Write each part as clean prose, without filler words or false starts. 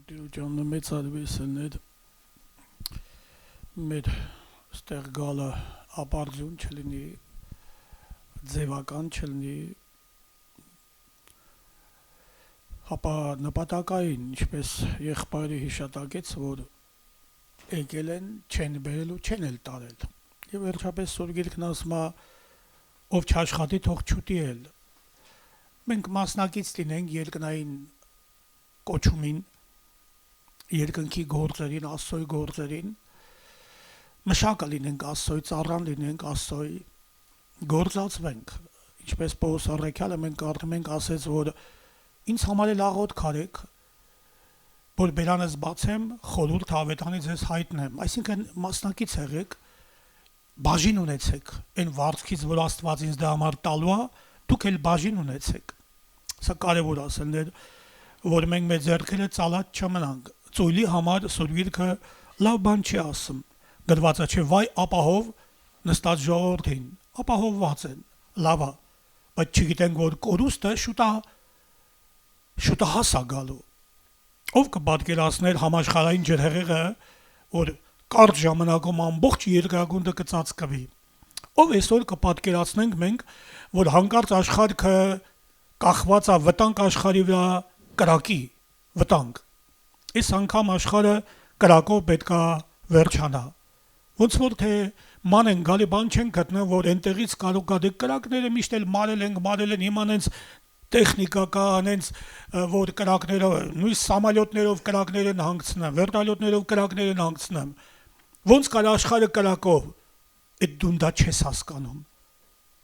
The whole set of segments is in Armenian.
Դիրուջանը մեծ ադվեսելներ մեր ստեղ գալը ապարձուն չլինի, ձևական չլինի, հապա նպատակային, ինչպես եղբայրը հիշատակեց, որ եկել են, չեն բերել ու չեն էլ տարել։ Եվ վերջապես Սուրբ Գիրքն ասում է, ով չաշխատի, թող չուտի էլ։ Մենք մասնակից լինենք երկնային կոչումին, երկնքի գործերին, Աստծոյ գործերին, մշակը լինենք Աստծոյ, ծառան լինենք Աստծոյ, գործածվենք, ինչպես Պողոս առաքյալը մենք կարդում ենք ասեց, որ ինձ համար էլ աղոթք արեք, որ բերանս բացեմ, խորհուրդ ավետանի ձեզ հայտնեմ, այսինքն մասնակից եղեք, բաժին ունեցեք, այն վարձքից, որ Աստված ինձ դա համար տալու է, դուք էլ բաժին ունեցեք։ Սա կարևոր ասելներ, որ մենք մեր ձեռքերը ծալած չմնանք։ Ծույլի համար Սուրբ Գիրքը լավ բան չի ասում։ Գրված է չէ վայ ապահով նստած ժողովրդին, ապահովված են, լավ է, բայց չգիտենք որ կորուստը շուտա հասա գալու։ Ով կպատկերացներ համաշխարհային ջրհեղեղը, որ կարճ ժամանակում ամբողջ երկրագունդը կծածկվի։ Ով այսօր կպատկերացնենք մենք, որ հանկարծ աշխարհը կախված է վտանգ աշխարհի վրա կրակի վտանգ։ Այս անգամ աշխարհը կրակով պետքա վերջանա։ Ոնց որ թե ման են գալի բան չեն գտնում, որ այնտեղից կարող կա դե կրակները միշտ էլ մարել են, հիմա նենց տեխնիկա կա, նենց որ կրակները նույն սամալյոտներով կրակներ են հանգցնում, վերտալյոտներով կրակներ են հանգցնում։ Ոնց կա աշխարհը կրակով, այդ դու դա չես հասկանում։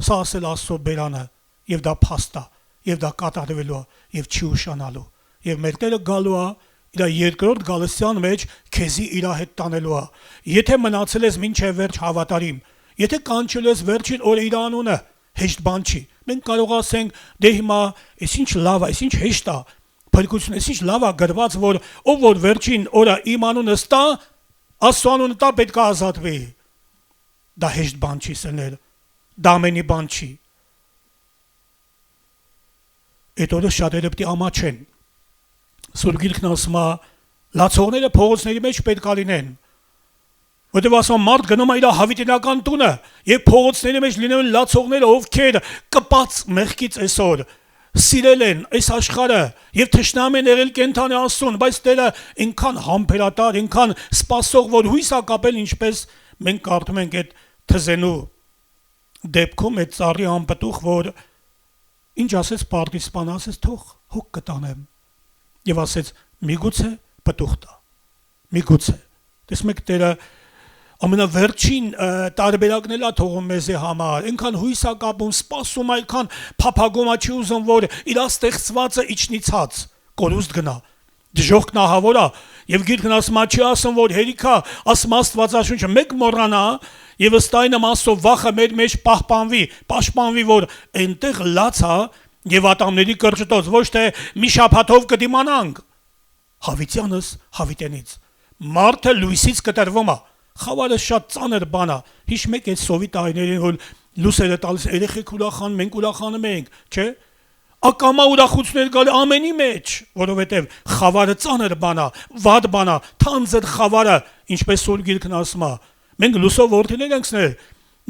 Սա ասել Աստծո բերանը, եւ դա փաստ է, եւ դա կատարվելու է, եւ չի ուշանալու։ Եվ մեր Տերը գալու է իր երկրորդ գալստյան մեջ քեզի իր հետ տանելու է։ Եթե մնացել ես մինչև վերջ հավատարիմ, եթե կանչել ես վերջին օրը իր անունը, հեշտ բան չի։ Մենք կարող ասենք, դե հիմա այսինչ լավ է, այսինչ հեշտ է, փրկություն, այսինչ լավ է գրված, որ ով որ վերջին օրը իմ անունը ստա, Աստծո անունը տա պետք է ազատվի։ Դա հեշտ բան չի սներ, դա ամենի բան չի։ Այդ օրը շատերը պետք է ամաչեն։ Սուրբ Գիրքն ասում է, լացողները փողոցների մեջ պետք է լինեն։ Որտեւ ասում մարդ գնում է իր հավիտենական տունը եւ փողոցների մեջ լինեն լացողները, ովքեր կպած մեղքից այսօր սիրել են այս աշխարհը եւ թշնամ են եղել կենթանի Աստծուն, բայց Տերը այնքան համբերատար, այնքան սպասող, որ հույս է կապել, ինչպես մենք կարդում ենք այդ թզենու դեպքում այդ ծառի անպտուղ, որ ինչ ասեց պարտիզպան, ասեց թող հոգ կտանեմ եւ ասեց միգուցե պտուղ տա, միգուցե։ Տեսնում եք Տերը ամենավերջին տարբերակն էլ է թողում մեզի համար, այնքան հույս է կապում, սպասում, այնքան փափագում է, չի ուզում, որ իր ստեղծվածը իջնի ցած, կորուստ գնա, դժոխքն ահավոր է, եւ Գիրքն ասում է, չի ասում, որ հերիքա, ասում Աստվածաշունչը մեկ մոռանա, եւ ըստ այն Աստծո վախը մեր մեջ պաշտպանվի, որ այնտեղ լաց է եւ ատամների կրճտոց, ոչ թե մի շաբաթով կդիմանանք, հավիտյանս հավիտենից, մարդը լույսից կտրվում է, խավարը շատ ծանր բան է, հիշ մեկ այդ սովի տարիներին, որ լուսերը տալիս երեխեք ուրախանում, մենք ուրախանում ենք, չէ, ակամա ուրախություններ գալի ամենի մեջ, որովհետև խավարը ծանր բան է, վատ բան է, թանձր խավարը, ինչպես Սուրբ Գիրքն ասում է, մենք լուսով որդիներ ենք սներ,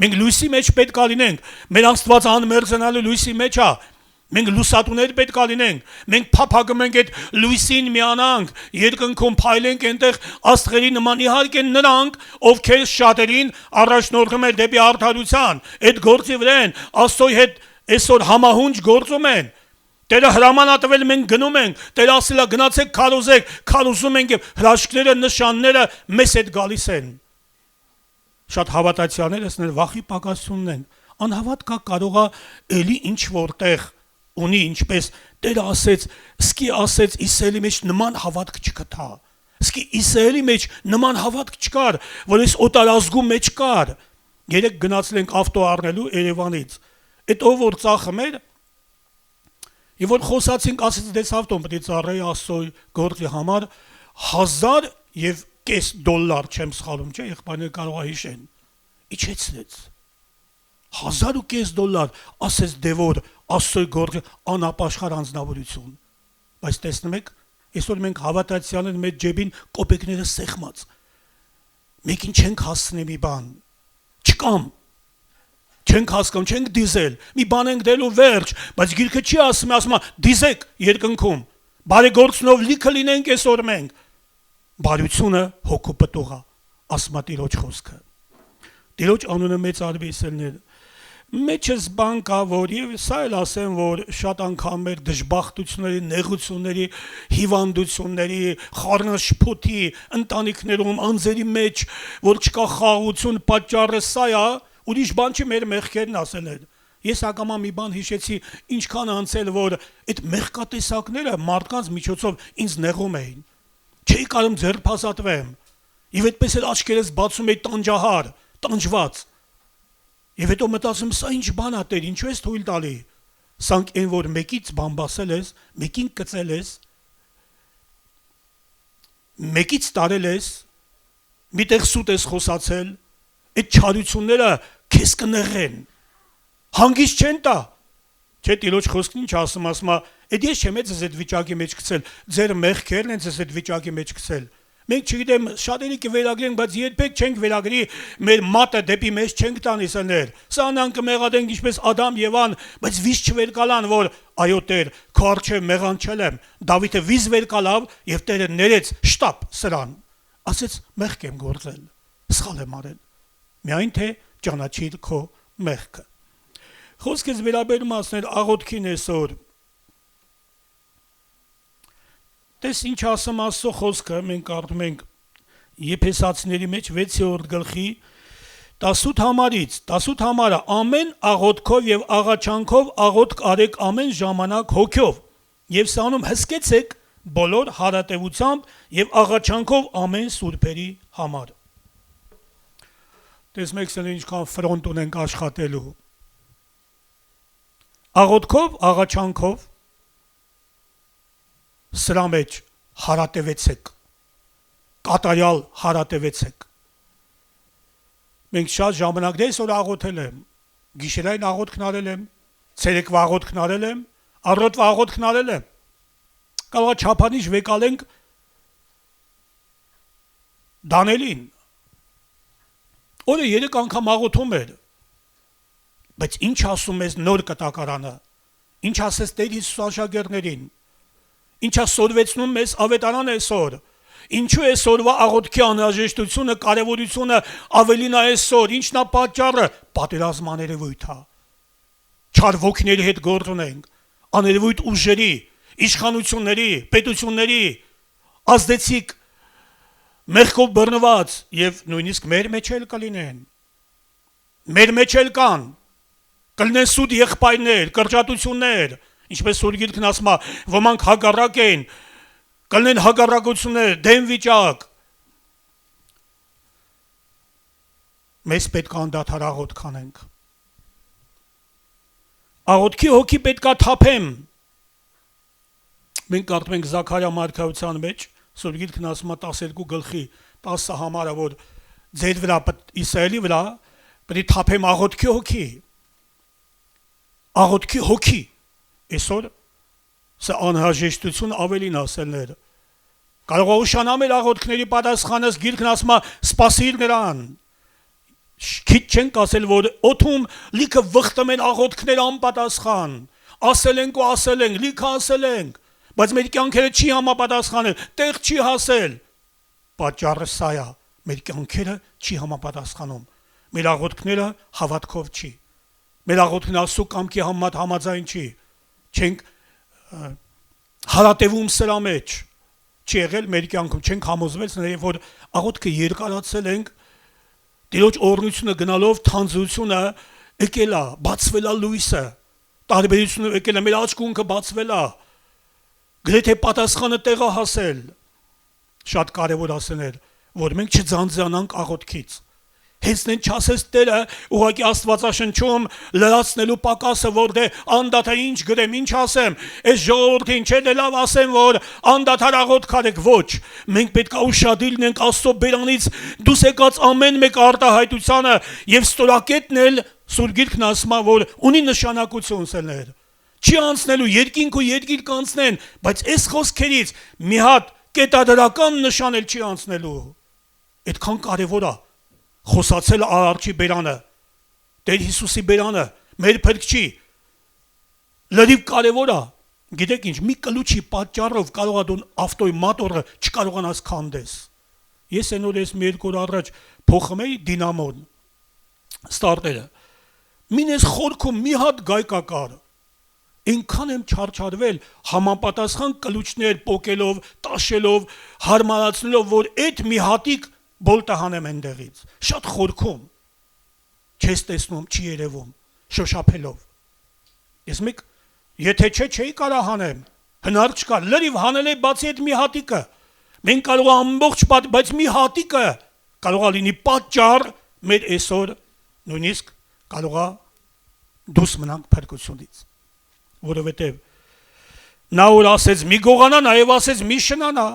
մենք լույսի մեջ պետք է լինենք, մեր Աստված անմերձանալու լույսի մեջ է, մենք լուսատուներ պետք է լինենք, մենք փափագում ենք այդ լույսին միանանք, երկնքում փայլենք այնտեղ աստղերի նման, իհարկե նրանք, ովքեր շատերին առաջնորդում են դեպի արդարության, այդ գործի վրա են, Աստծո հետ այսօր համահունչ գործում են։ Տերը հրաման ա տվել, մենք գնում ենք, Տերը ասել է գնացեք քարոզեք, քարոզում ենք եւ հրաշքները, նշանները մեզ հետ գալիս են։ Շատ հավատացյալներ ասեն վախի պակասությունն են, անհավատ կա կարող է էլի ինչ որտեղ ունի, ինչպես Տերը ասեց, սկի ասեց Իսրայելի մեջ նման հավատք չկա։ Սկի Իսրայելի մեջ նման հավատք չկար, որ այս օտարազգու մեջ կար։ Երեք գնացել ենք ավտո առնելու Երևանից։ Այդ ով որ ծախում էր, եւ որ խոսացինք, ասեց դες ավտոն պետք է ծառայի Աստծո գործի համար $1.5 չեմ սխալում, չէ, եղբայրները կարող է հիշեն։ Իջեցրեց։ $1.5 ասես դե որ Աստծո գործը անապաշխար անձնավորություն, բայց տեսնում եք Այսօր մենք հավատացյալն մեր ջեբին կոպեկները սեղմած։ Մեկին չենք հասցնի մի բան։ Չկամ։ Չենք հասկանում, չենք դիզել։ Մի բան ենք դելու վերջ, բայց գիրքը չի ասում է դիզեք երկնքում։ Բարեգործնով լիքը լինենք այսօր մենք։ Բարությունը հոգու պտուղ է, ասում է Տիրոջ խոսքը։ Տիրոջ անունը մեծ արվեսելներ։ Մեջս բան կա, որ եւ սա էլ ասեմ, որ շատ անգամ մեր դժբախտությունների, նեղությունների, հիվանդությունների, խառնաշփոթի ընտանիքներում, անձերի մեջ, որ չկա խաղաղություն, պատճառը սա է, ուրիշ բան չի մեր մեղքերն ասել են։ Ես ակամա մի բան հիշեցի, ինչքան անցել, որ այդ մեղքատեսակները մարդկանց միջոցով ինձ նեղում էին։ Չէի կարում ձերբազատվեմ։ Եվ այդպես էլ աչքերս բացում էի տանջահար, տանջված։ Եվ հետո մտածում, սա ինչ բան է Տեր, ինչու ես թույլ տալի։ Սանք այն որ մեկից բամբասել ես, մեկին կծել ես, մեկից տարել ես, միտեղ սուտ ես խոսացել, այդ չարությունները քեզ կնեղեն։ Հանգիստ չեն տա։ Չէ, Տիրոջ խոսքն ինչ ասում է, այդ ես չեմ ձեզ այդ վիճակի մեջ գցել, ձեր մեղքերն են ձեզ այդ վիճակի մեջ գցել։ Մենք չգիտեմ, շատերի կվերագրենք, բայց երբեք չենք վերագրի մեր մատը դեպի մեզ չենք տանի սներ։ Սանան կմեղադենք ինչպես Ադամ եւ Ան, բայց վիզ չվեր կալան, որ այո Տեր, քո առջև մեղանչել եմ։ Դավիթը վիզ վեր կալավ եւ Տերը ներեց շտապ սրան։ Ասեց մեղք եմ գործել, սխալ եմ արել։ Միայն թե ճանաչիր քո մեղքը։ Խոսքս վերաբերում ասներ աղոթքին այսօր։ Տես ինչ ասում Աստծո խոսքը, մենք կարդում ենք Եփեսացիների մեջ 6-րդ գլխի 18 համարից, 18 համարը ամեն աղոթքով եւ աղաչանքով աղոթք արեք ամեն ժամանակ հոգով եւ սանում հսկեցեք բոլոր հարատեվությամբ եւ աղաչանքով ամեն սուրբերի համար։ Տես մեկսն ինչքան ֆրոնտ ունենք աշխատելու։ Աղոթքով, աղաչանքով սրա մեջ հարատևեցեք, կատարյալ հարատևեցեք։ Մենք շատ ժամանակներ այսօր աղոթել եմ, գիշերային աղոթքն արել եմ, ցերեկվա աղոթքն արել եմ, առօրյա աղոթքն արել եմ։ Կարող է չափանիշ վեկալենք Դանիելին։ Օրը 3 անգամ աղոթում էր, բայց ինչ ասում ես նոր կտակարանը, ինչ ասես Տեր Հիսուս աշակերտներին, ինչա սորվեցնում մեզ ավետարան այսօր, ինչու այսօրվա աղոթքի անհրաժեշտությունը, կարևորությունը ավելին է այսօր, ինչն է պատճառը, պատերազմ աներևույթ է, չար ոգիների հետ գործ ունենք, աներևույթ ուժերի, իշխանությունների, պետությունների, ազդեցիկ մեղքով բռնված եւ նույնիսկ մեր մեջ էլ կլինեն, մեր մեջ էլ կլինեն սուտ եղբայրներ, կրճատություններ, ինչպես Սուրբ Գիրքն ասում է, ոմանք հակառակ են, կլինեն հակառակություններ, դեմ վիճակ։ Մեզ պետք է անդադար աղոթք անենք։ Աղոթքի հոգի պետք է թափեմ։ Մենք կարդում ենք Զաքարիա մարգարության մեջ, Սուրբ Գիրքն ասում է 12 գլխի 10 համարը, որ ձեր վրա, Իսրայելի վրա պետք է թափեմ աղոթքի հոգի։ Աղոթքի հոգի։ Այսօր սա անհրաժեշտություն ավելին ասելներ։ Կարող է ուշանալ մեր աղոթքների պատասխանս Գիրքն ասում է սպասիր նրան։ Քիչ չենք ասել, որ օթում լիքը վխտում են աղոթքներ անպատասխան։ Ասել ենք ու ասել ենք, լիքը ասել ենք, բայց մեր կյանքերը չի համապատասխանել, տեղ չի հասել։ Պատճառը սա է, մեր կյանքերը չի համապատասխանում։ Մեր աղոթքները հավատքով չի։ Մեր աղոթքն Աստծո կամքի համաձայն չի։ Չենք հարատևում սրա մեջ, չի եղել մեր կյանքում, չենք համոզվել նաև, որ աղոթքը երկարացել ենք, Տիրոջ օրհնությունը գնալով թանձրությունը եկել է, բացվել է լույսը, տարբերությունը եկել է, մեր աչքունքը բացվել է, գրեթե պատասխանը տեղ է հասել։ Շատ կարևոր ասել, որ մենք չձանձրանանք աղոթքից։ Հենց նեն չասես Տերը ուղղակի Աստվածաշնչում լրացնելու պակասը, որ դե անդադար ինչ գրեմ, ինչ ասեմ, այս ժողովրդին չէ դե լավ ասեմ, որ անդադար աղոթք արեք, ոչ։ Մենք պետք է ուշադիր լինենք Աստծո բերանից դուրս եկած ամեն մեկ արտահայտությանը եւ ստորակետն էլ Սուրբ Գիրքն ասում է, որ ունի նշանակություն սելներ։ Չի անցնելու, երկինք ու երկիր կանցնեն, բայց այս խոսքերից մի հատ կետադրական նշան էլ չի անցնելու։ Այդքան կարևոր է խոսացել արարչի բերանը, Տեր Հիսուսի բերանը, մեր փրկչի, լրիվ կարևոր է։ Գիտեք ինչ, մի կլուչի պատճառով կարող է դու ավտոյի մոտորը չկարողանաս քանդես։ Ես այնօր մի երկու օր առաջ փոխում էի դինամոն, ստարտերը։ Մինես խորքում մի հատ գայկա կար։ Ինքան եմ չարչարվել համապատասխան կլուչներ պոկելով, տաշելով, հարմարացնելով, որ այդ մի հատիկ բոլտը հանեմ այնտեղից։ Շատ խորքում։ Չես տեսնում, չի երևում, շոշափելով։ Ես մեկ եթե չէի կարա հանեմ, հնար չկա, լրիվ հանել է բացի այդ մի հատիկը։ Մենք կարող է ամբողջ բայց մի հատիկը կարող է լինի պատճառ մեր այսօր նույնիսկ կարող է դուրս մնանք փրկությունից։ Որովհետև նա որ ասեց մի գողանա, նաև ասեց մի շնանա։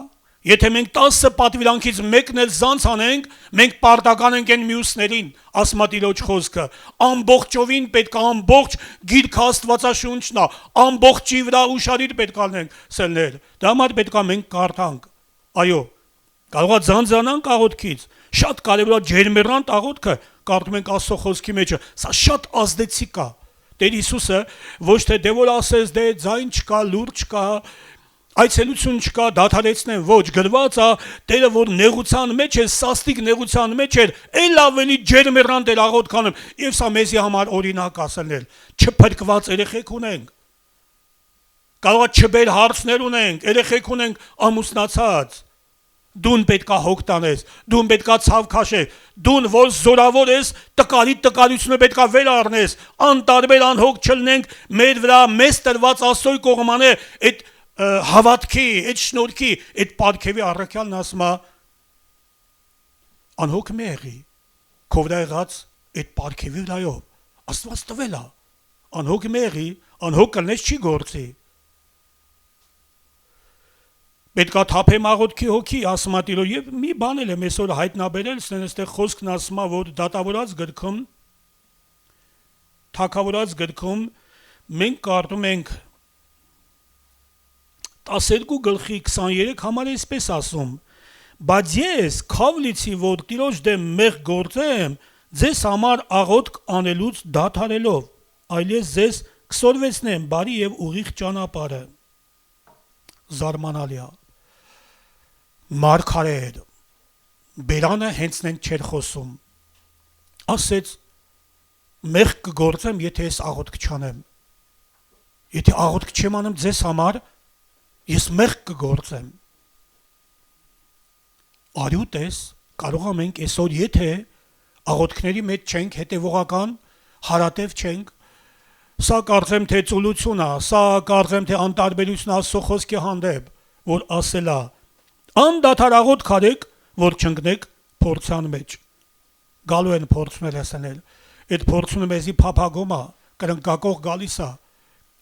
Եթե մենք 10 պատվիրանքից մեկն էլ զանց անենք, մենք պարտական ենք այն մյուսներին, ասма Տիրոջ խոսքը, ամբողջովին պետք է ամբողջ գիրքը Աստվածաշունչն է, ամբողջի վրա ուշադիր պետք է լինենք սելներ, դա համար պետք է մենք կարդանք, այո, կարող է ձանձրանանք աղոթքից, շատ կարևոր է ջերմեռանտ աղոթքը, կարդում ենք Աստծո խոսքի մեջը, սա շատ ազդեցիկ է, Տեր Հիսուսը ոչ թե դե որ ասես դե ձայն չկա, լուր չկա, այցելություն չկա, դադարեցնեն, ոչ, գրված է, Տերը որ նեղության մեջ է, սաստիկ նեղության մեջ էր, էլ ավելի ջերմեռանտ էր աղոթքանում, եւ սա մեզի համար օրինակ ասել, չփրկված երեխեք ունենք, կարող է չբեր հարցներ ունենք, երեխեք ունենք ամուսնացած, դուն պետքա հոգ տանես, դուն պետքա ցավ քաշես, դուն որ զորավոր ես, տկարությունը պետքա վեր առնես, անտարբեր անհոգ չլնենք, մեր վրա մեզ տրված Աստծոյ կողմանը այդ հավատքի, այդ շնորհքի, այդ պարգևի առաքյալն ասում է անհոգ մեղի, քո վրա եղած այդ պարգևի վրայով Աստված տվել է, անհոգ մեղի, անհոգ կլնես չի գործի։ Պետքա թափեմ աղոթքի հոգի, ասում է Տիրոջ, եւ մի բան էլ եմ այսօր հայտնաբերել, այստեղ խոսքն ասում է, որ դատավորած գրքում, թագավորած գրքում մենք կարդում ենք 12:23 համար այսպես ասում. բայց ես քավլիցի, որ Տիրոջ դեմ մեղ գործեմ, ձեզ համար աղոթք անելուց դադարելով, այլ ես ձեզ կսորվեցնեմ բարի եւ ուղիղ ճանապարհը։ Զարմանալի է։ Մարգարետ բերանը հենցնեն չեր խոսում, ասեց մեղ կգործեմ, եթե ես աղոթք չանեմ, եթե աղոթք չեմ անում ձեզ համար, ես մեղ կգործեմ։ Արյութ ես, կարող ենք այսօր եթե աղոթքների մեջ չենք հետևողական, հարատև չենք, սա կարծեմ թե ծուլություն է, սա կարծեմ թե անտարբերություն Աստծո խոսքի հանդեպ, որ ասել է անդադար աղոթք արեք, որ չընկնեք փորձան մեջ։ Գալու են փորձներ ասել, այդ փորձությունը մեզի փափագում է, կրնկակող գալիս է։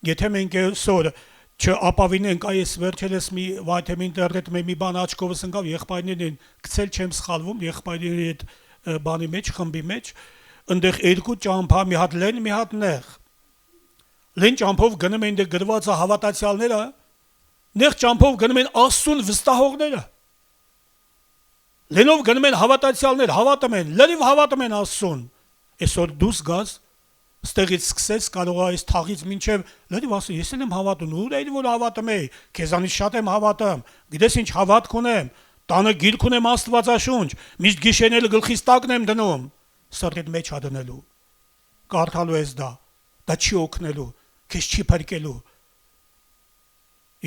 Եթե մենք այսօր չապավինենք, այս վերջերս մի վայթեմ ինտերնետում մի բան աչքովս ընկավ, եղբայրներին գցել չեմ սխալվում, եղբայրների այդ բանի մեջ, խմբի մեջ, այնտեղ երկու ճամփա, մի հատ լեն, մի հատ նեղ։ Լեն ճամփով գնում են դե գրված է հավատացյալները, նեղ ճամփով գնում են Աստծուն վստահողները։ Լենով գնում են հավատացյալներ, հավատում են, լրիվ հավատում են Աստծուն։ Այսօր դուս գաս, ստեղից սկսես կարող է այս թաղից մինչև լրիվ ասում, ես եմ հավատում, ուր էի որ հավատում էի, քեզանից շատ եմ հավատում, գիտես ինչ հավատք ունեմ, տանը գիրք ունեմ Աստվածաշունչ, միշտ գիշերները գլխիս տակն եմ դնում, սրտիդ մեջ ա դնելու, կարդալու ես դա չի օգնելու, քեզ չի փրկելու։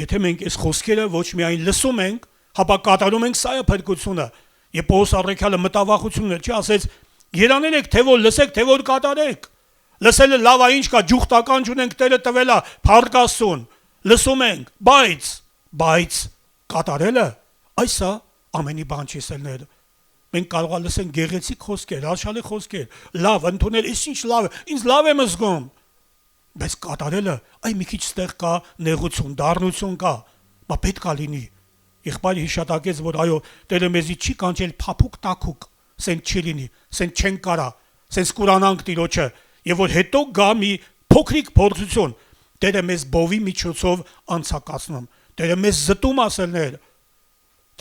Եթե մենք այս խոսքերը ոչ միայն լսում ենք, հապա կատարում ենք, սա է փրկությունը։ Եվ Պողոս առաքյալը մտավախությունն չի ասեց, երանել եք, թե որ լսեք, թե որ կատարեք։ Լսելը լավ է, ինչ կա, ջուխտական չունենք, Տերը տվել է, փառք Աստծուն, լսում ենք, բայց կատարելը, այս է ամենի բան չի սելներ։ Մենք կարող ենք լսենք գեղեցիկ խոսքեր, հաշալի խոսքեր, լավ, ընդունել, ის ինչ լավ է, ինձ լավ եմ զգում։ Բայց կատարելը, այ մի քիչ ստեղ կա նեղություն, դառնություն կա, բա պետք է լինի։ Եղբայրը հիշատակեց, որ այո, Տերը մեզի չի կանչել փափուկ տակուկ, սեն չի լինի, սեն չեն կարա, սեն սկուրանանք Տիրոջը, եւ որ հետո գա մի փոքրիկ փորձություն, Տերը մեզ բովի միջոցով անցակացնում, Տերը մեզ զտում ասելներ,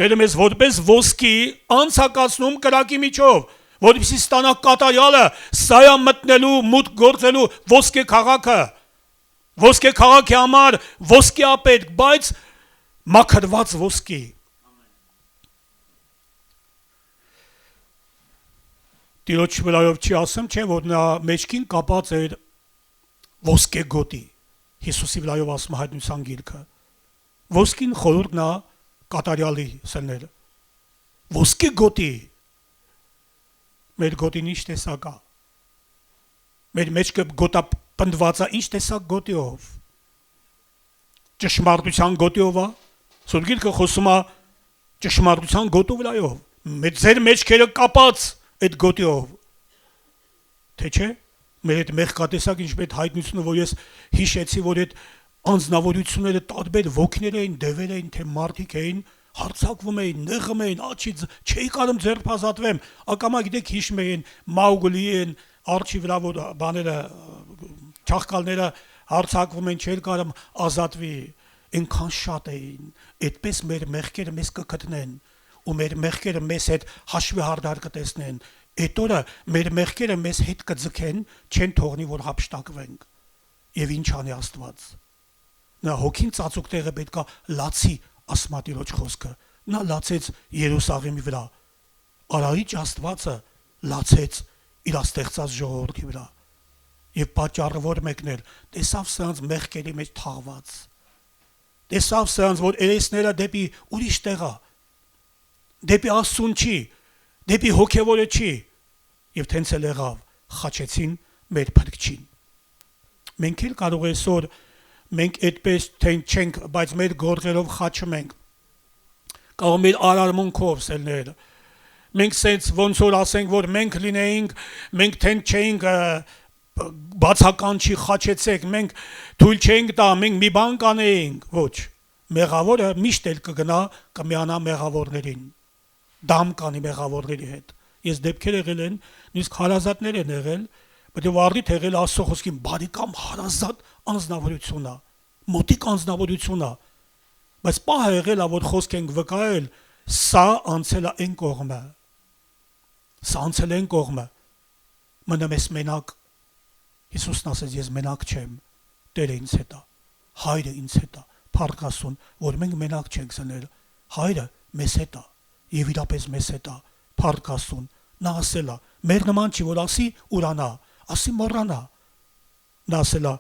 Տերը մեզ որպես ոսկի անցակացնում կրակի միջով, որպեսզի ստանա կատարյալը, սայա մտնելու, մուտք գործելու ոսկե քաղաքի համար ոսկի ապետք, բայց մաքրված ոսկի։ Տիրոջ վրայով չի ասեմ, չէ, որ նա մեջքին կապած էր ոսկե գոտի, Հիսուսի վրայով ասում հայտնության գիրքը, ոսկին խորհուրդ նա կատարյալի սելները, ոսկե գոտի, մեր գոտին ինչ տեսակ է, մեր մեջքը գոտապնդված է ինչ տեսակ գոտիով, ճշմարտության գոտիով է, Սուրբ Գիրքը խոսում է ճշմարտության գոտու վրայով, ձեր մեջքերը կապած այդ գոտիով, թե չէ, մեր այդ մեղքատեսակ ինչպես հայտնությունը, որ ես հիշեցի, որ այդ անձնավորությունները տարբեր ոգիներ էին, դևեր էին, թե մարդիկ էին, հարցակվում էին, նեղում էին, աչից չէի կարում ձերբազատվեմ, ակամա գիտեք հիշում էին Մաուգլիին, արջի վրա որ բաները, չաղկալները հարցակվում են, չէր կարում ազատվի, այնքան շատ էին, այդպես մեր մեղքերը մեզ կգտնեն, ու մեր մեղքերը մեզ հետ հաշվի հարդար կտեսնեն, այդ օրը մեր մեղքերը մեզ հետ կձգեն, չեն թողնի, որ հափշտակվենք, և ինչ անի Աստված, նա հոգին ծածուկ տեղը պետք է լացի, ասում է Տիրոջ խոսքը, նա լացեց Երուսաղեմի վրա, Արարիչ Աստվածը լացեց իր ստեղծած ժողովրդի վրա, և պատճառը որ մեկն էր, տեսավ սրանց մեղքերի մեջ թաղված, տեսավ սրանց, որ երեսները դեպի ուրիշ տեղա, դեպի Աստծուն չի, դեպի հոգևորը չի, և թենց էլ եղավ, խաչեցին մեր փրկչին։ Մենք էլ կարող այսօր, մենք այդպես չենք, բայց մեր գործերով խաչում ենք, կարող մեր արարմունքով սելներ, մենք սենց ոնց որ ասենք, որ մենք լինեինք, մենք թենց չէինք բացական չի խաչեցեք, մենք թույլ չենք տա, մենք մի բան կանեինք, ոչ, մեղավորը միշտ էլ կգնա կմիանա մեղավորներին, դամ կանի մեղավորների հետ, ես դեպքեր եղել են, նույնիսկ հարազատներ են եղել, բայց առիթ եղել Աստծո խոսքին բարեկամ հարազատ անձնավորություն է, մոտիկ անձնավորություն է, բայց պահը եղել է, որ խոսք ենք վկայել, սա անցել է այն կողմը, սա անցել է այն կողմը, մնում ես մենակ, Հիսուսն ասեց, ես մենակ չեմ, Տերը ինձ հետ է, Հայրը ինձ հետ է, փառք Աստծուն, որ մենք մենակ չենք սնել, Հայրը մեզ հետ է, եւ իրապես մեզ հետ է, փառք Աստծուն, նա ասել է, մեր նման չի, որ ասի ուրանա, ասի մոռանա, նա ասել է,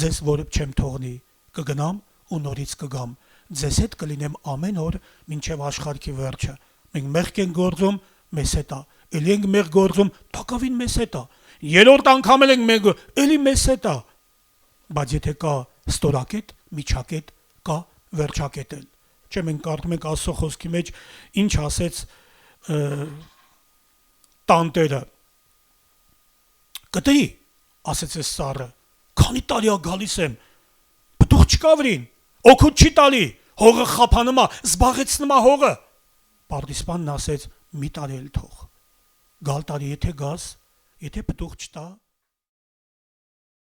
ձեզ որ չեմ թողնի, կգնամ ու նորից կգամ, ձեզ հետ կլինեմ ամեն օր մինչև աշխարհի վերջը, մենք մեղք ենք գործում, մեզ հետ է, ելի ենք մեղք գործում, թակավին մեզ հետ է, երրորդ անգամ ենք մենք էլի մեզ հետ է, բայց եթե կա ստորակետ, միջակետ, կա վերջակետ էլ, չէ մենք կարդում ենք Աստծո խոսքի մեջ, ինչ ասեց տանտերը, կտրի, ասեց այս սառը, քանի տարի է գալիս եմ, պտուղ չկա վրին, օգուտ չի տալի, հողը խափանում է, զբաղեցնում է հողը, պարտիզպանն ասեց, մի տարի էլ թող, գալ տարի եթե գաս, եթե պտուղ չտա,